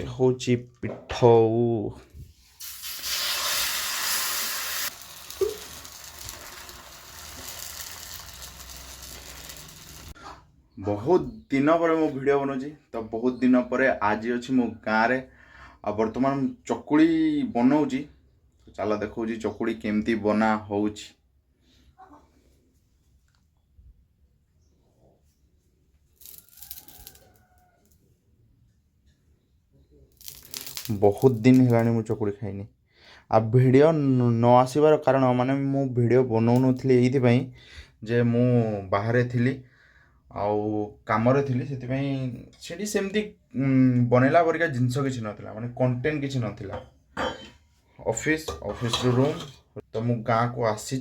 ହଉଛି ପିଠଉ। बहुत दिन पर मो वीडियो बनाऊँगी तो बहुत दिन पर आज अच्छी मो गाँव में आ बर्तमान चकुड़ी बनाऊँगी तो चलो देखो चकुड़ी केमती बना होउची। बहुत दिन है मु चकुड़ी खाइनी आ वीडियो न आसबार कारण माने मु वीडियो बनाऊ नथली एइथि जे मु बाहर थी आउ कामरे थी से सेमती बनैला परिका जिनस किसी नाला माने कंटेंट किसी नाला ऑफिस रूम तो मु गाँ को आसी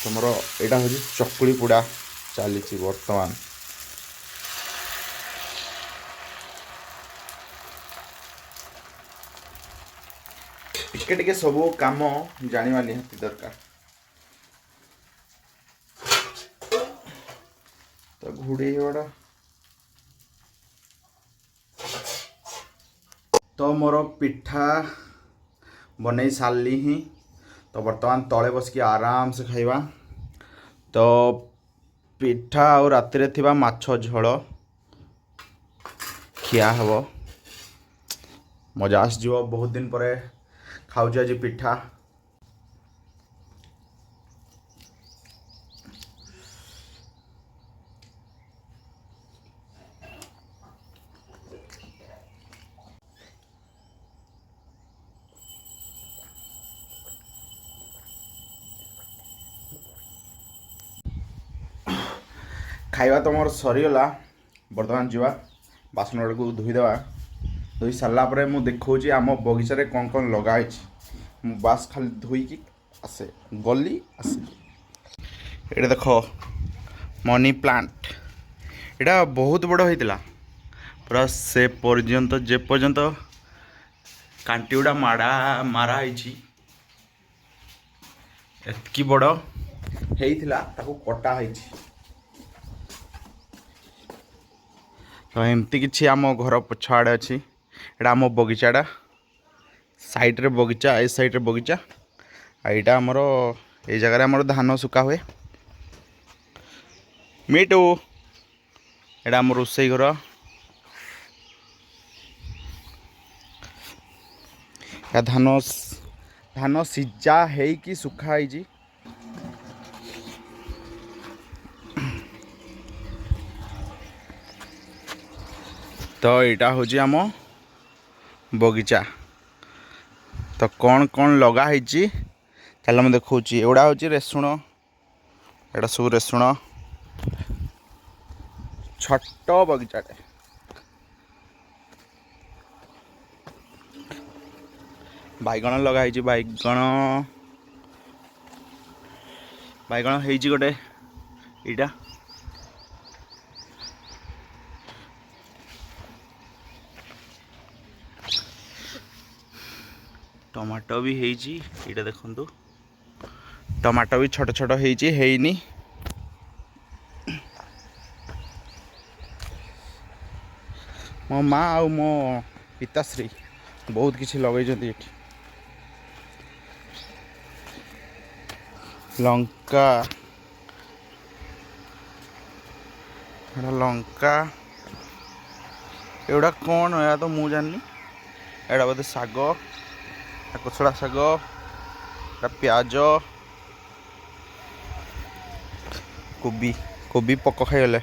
तुमर यहाँ हूँ चकुड़ी पोड़ा चली बर्तमान। टिके टिके सब काम जाना निहाती दरकार तो घोड़े बड़ा तो मोर पिठा बन सारी ही तो बर्तमान तले बस की आराम से खाइबा। तो पिठा आ राति थिबा माछ झोल खिया हब मजा आसो। बहुत दिन पर खाऊँ आज पिठा खाइबा तो मोर सरीगला बर्तमान जावा बासन गुड़ा को धोईदेवा। धोई सारापर मुझे देखा आम बगीचारे कौन कौन लगाई बास खाली धोईकी आसे गली आसे। ये देख मनी प्लांट एटा बहुत बड़ होता पूरा से पर्यंत जे पर्यंत कांटी गुड़ा माराई एतकी बड़ होता कटा है। तो एमती किसी आम घर पछ आड़े अच्छी एटा आम बगीचाटा साइड रे बगीचा ए साइड रे बगीचा यहाँ आमर ये जगह आमर धान सुखा हुए। मीटू एटा आम रोसई घर या धान सीजा है सुखाई। तो यहाँ हूँ आम बगीचा तो कौन कौन लगाई चल मैं देखा एगुड़ा हूँ रेसुण एटा सब रेसुण छोट बगीचाटे बैगण लगाई बैगण बैगण है गोटे यहाँ टमाटो भी है देखु टमाटो भी छोट छोट है मो माँ आ मो पिताश्री बहुत किसी लगे लंका लंका एगुड़ा कौन या तो मुझे जानी एटा बोधे शाग कोछड़ा शाग प्याज कोबी कोबी पक खाईगले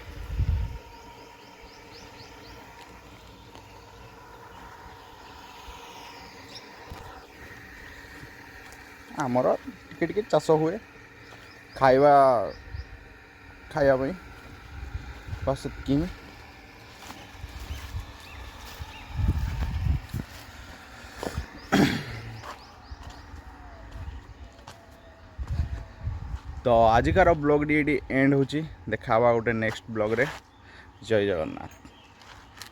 आमर टिके टिके चाष हुए खाइबा बस कि तो आजिकार ब्लॉग टी एंड होची देखा गोटे नेक्स्ट ब्लॉग रे। जय जगन्नाथ।